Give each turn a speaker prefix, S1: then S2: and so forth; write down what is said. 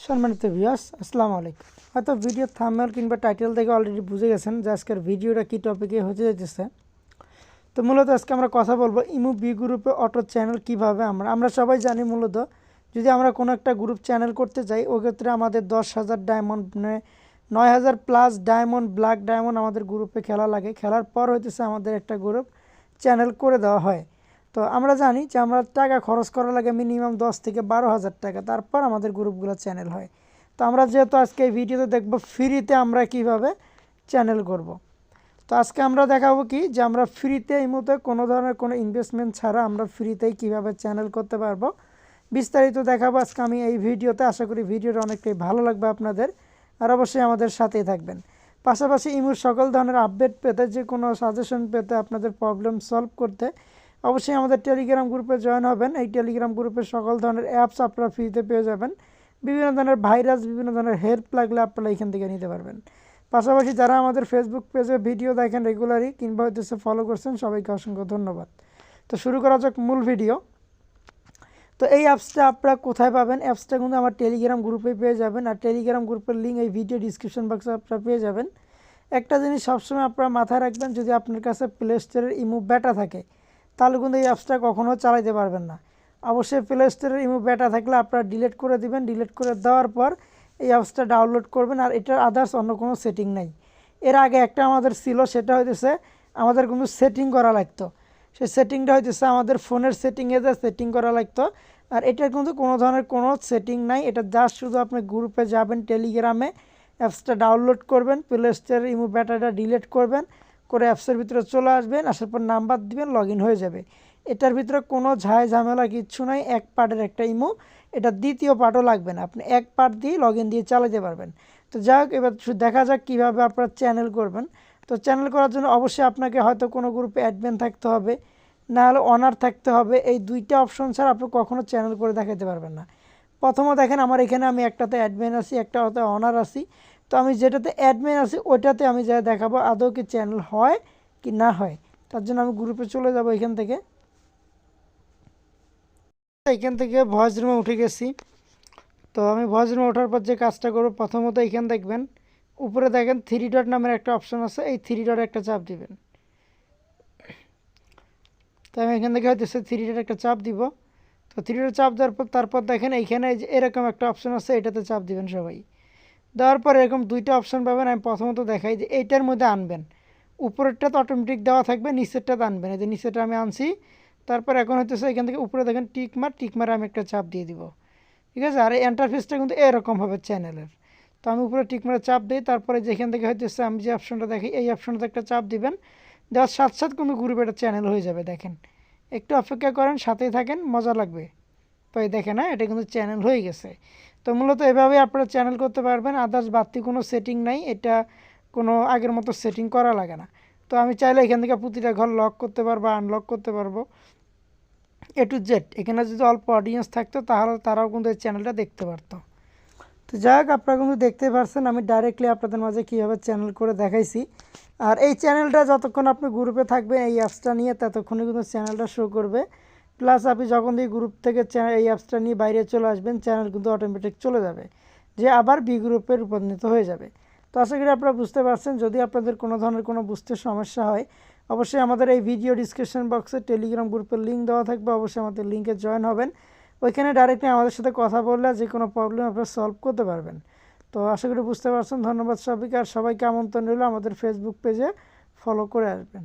S1: সম্মানিত ভিউয়ার্স আসসালামু আলাইকুম। হয়তো ভিডিও থাম্বনেল কিংবা টাইটেল থেকে অলরেডি বুঝে গেছেন যে আজকের ভিডিওটা কী টপিকে হতে যাচ্ছে। তো মূলত আজকে আমরা কথা বলবো ইমু বি গ্রুপে অটো চ্যানেল কীভাবে আমরা সবাই জানি মূলত যদি আমরা কোনো একটা গ্রুপ চ্যানেল করতে চাই ওই ক্ষেত্রে আমাদের 10,000 diamond 9,000 plus diamond black diamond আমাদের গ্রুপে খেলা লাগে। খেলার পর হইতেছে আমাদের একটা গ্রুপ চ্যানেল করে দেওয়া হয়। তো আমরা জানি যে আমরা টাকা খরচ করা লাগে মিনিমাম 10 থেকে 12,000 টাকা, তারপর আমাদের গ্রুপগুলো চ্যানেল হয়। তো আমরা যেহেতু আজকে এই ভিডিওতে দেখব ফ্রিতে আমরা কিভাবে চ্যানেল করব। তো আজকে আমরা দেখাবো কি যে আমরা ফ্রিতে এই মুহূর্তে কোনো ধরনের কোনো ইনভেস্টমেন্ট ছাড়া আমরা ফ্রিতেই কিভাবে চ্যানেল করতে পারবো বিস্তারিত দেখাবো আজকে আমি এই ভিডিওতে। আশা করি ভিডিওটা অনেকটাই ভালো লাগবে আপনাদের, আর অবশ্যই আমাদের সাথেই থাকবেন। পাশাপাশি ইমুর সকল ধরনের আপডেট পেতে, যে কোনো সাজেশন পেতে, আপনাদের প্রবলেম সলভ করতে অবশ্যই আমাদের টেলিগ্রাম গ্রুপে জয়েন হবেন। এই টেলিগ্রাম গ্রুপে সকল ধরনের অ্যাপস আপনারা ফ্রিতে পেয়ে যাবেন। বিভিন্ন ধরনের ভাইরাস, বিভিন্ন ধরনের হেল্প লাগলে আপনারা এখান থেকে নিতে পারবেন। পাশাপাশি যারা আমাদের ফেসবুক পেজে ভিডিও দেখেন রেগুলারই কিংবা হইতেছে ফলো করছেন, সবাইকে অসংখ্য ধন্যবাদ। তো শুরু করা যাক মূল ভিডিও। তো এই অ্যাপসটা আপনারা কোথায় পাবেন? অ্যাপসটা কিন্তু আমার টেলিগ্রাম গ্রুপে পেয়ে যাবেন, আর টেলিগ্রাম গ্রুপের লিঙ্ক এই ভিডিও ডিসক্রিপশন বক্সে আপনারা পেয়ে যাবেন। একটা জিনিস সবসময় আপনারা মাথায় রাখবেন, যদি আপনার কাছে প্লে স্টোরের ইমু বেটা থাকে তাহলে কিন্তু এই অ্যাপসটা কখনও চালাতে পারবেন না। অবশ্যই প্লে স্টোরের ইমু বেটা থাকলে আপনারা ডিলিট করে দিবেন। ডিলিট করে দেওয়ার পর এই অ্যাপসটা ডাউনলোড করবেন, আর এটার আদার্স অন্য কোনো সেটিং নাই। এর আগে একটা আমাদের ছিল, সেটা হইতেছে আমাদের কিন্তু সেটিং করা লাগতো। সেই সেটিংটা হইতেছে আমাদের ফোনের সেটিংয়ে যা সেটিং করা লাগতো, আর এটার কিন্তু কোনো ধরনের কোনো সেটিং নাই। এটা জাস্ট শুধু আপনি গ্রুপে যাবেন, টেলিগ্রামে অ্যাপসটা ডাউনলোড করবেন, প্লে স্টোরের ইমু বেটাটা ডিলিট করবেন, করে অ্যাপসের ভিতরে চলে আসবেন, আসার পর নাম্বার দিবেন, লগ ইন হয়ে যাবে। এটার ভিতরে কোনো ঝামেলা কিচ্ছু নাই। এক পার্টের একটা ইমু, এটা দ্বিতীয় পার্টও লাগবে না, আপনি এক পার্ট দিয়ে লগ ইন দিয়ে চালাতে পারবেন। তো যাক, এবার দেখা যাক কীভাবে আপনারা চ্যানেল করবেন। তো চ্যানেল করার জন্য অবশ্যই আপনাকে হয়তো কোনো গ্রুপে অ্যাডমিন থাকতে হবে, না হলে অনার থাকতে হবে। এই দুইটা অপশন ছাড়া আপনি কখনো চ্যানেল করে দেখাতে পারবেন না। প্রথমত দেখেন আমার এখানে আমি একটাতে অ্যাডমিন আছি, একটাতে অনার আছি। তো আমি যেটাতে অ্যাডমিন আছি ওইটাতে আমি যা দেখাবো আদৌ কি চ্যানেল হয় কি না হয়। তার জন্য আমি গ্রুপে চলে যাব। এখান থেকে ভয়েস রুমে উঠে গেছি। তো আমি ভয়েস রুমে ওঠার পর যে কাজটা করবো, প্রথমত এখানে দেখবেন উপরে দেখেন 3 ডট নামের একটা অপশন আছে, এই 3 ডট একটা চাপ দিবেন। তো আমি এখান থেকে হয়তো 3 ডট একটা চাপ দিব। তো 3 ডট চাপ দেওয়ার পর তারপর দেখেন এইখানে যে এরকম একটা অপশন আছে, এটাতে চাপ দিবেন সবাই। দেওয়ার পর এরকম দুইটা অপশন পাবেন। আমি প্রথমত দেখাই যে এইটার মধ্যে আনবেন, উপরেরটা তো অটোমেটিক দেওয়া থাকবে, নিচেরটাতে আনবেন। এই যে নিচেরটা আমি আনছি। তারপর এখন হইতেছে এখান থেকে উপরে দেখেন টিকমার আমি একটা চাপ দিয়ে দিব, ঠিক আছে। আর এই ইন্টারফেসটা কিন্তু এরকম হবে চ্যানেলের। তো আমি উপরে টিকমারে চাপ দিই, তারপরে যেখান থেকে হইতেছে আমি যে অপশনটা দেখি এই অপশনটাতে একটা চাপ দিবেন। দেওয়ার সাথে সাথে কিন্তু গ্রুপে একটা চ্যানেল হয়ে যাবে। দেখেন, একটু অপেক্ষা করেন, সাথেই থাকেন, মজা লাগবে। তো এই দেখেন, না এটা কিন্তু চ্যানেল হয়ে গেছে। তো মূলত এভাবেই আপনারা চ্যানেল করতে পারবেন। আদার্স বাড়তি কোনো সেটিং নাই, এটা কোনো আগের মতো সেটিং করা লাগে না। তো আমি চাইলে এখান থেকে প্রতিটা ঘর লক করতে পারবো, আনলক করতে পারবো, এ টু জেড। এখানে যদি অল্প অডিয়েন্স থাকতো তাহলে তারাও কিন্তু এই চ্যানেলটা দেখতে পারতো। তো যাক, আপনারা কিন্তু দেখতে পারছেন আমি ডাইরেক্টলি আপনাদের মাঝে কীভাবে চ্যানেল করে দেখাইছি। আর এই চ্যানেলটা যতক্ষণ আপনি গ্রুপে থাকবেন এই অ্যাপসটা নিয়ে, ততক্ষণই কিন্তু চ্যানেলটা শো করবে। প্লাস আপনি যখন এই গ্রুপ থেকে এই অ্যাপসটা নিয়ে বাইরে চলে আসবেন, চ্যানেল কিন্তু অটোমেটিক চলে যাবে, যে আবার বি গ্রুপে রূপান্তরিত হয়ে যাবে। তো আশা করি আপনারা বুঝতে পারছেন। যদি আপনাদের কোনো ধরনের কোনো বুঝতে সমস্যা হয়, অবশ্যই আমাদের এই ভিডিও ডিসক্রিপশন বক্সে টেলিগ্রাম গ্রুপের লিঙ্ক দেওয়া থাকবে, অবশ্যই আমাদের লিঙ্কে জয়েন হবেন। ওইখানে ডাইরেক্টলি আমাদের সাথে কথা বললে যে কোনো প্রবলেম আপনারা সলভ করতে পারবেন। তো আশা করি বুঝতে পারছেন। ধন্যবাদ সবাইকে, আর সবাইকে আমন্ত্রণ রইল আমাদের ফেসবুক পেজে ফলো করে আসবেন।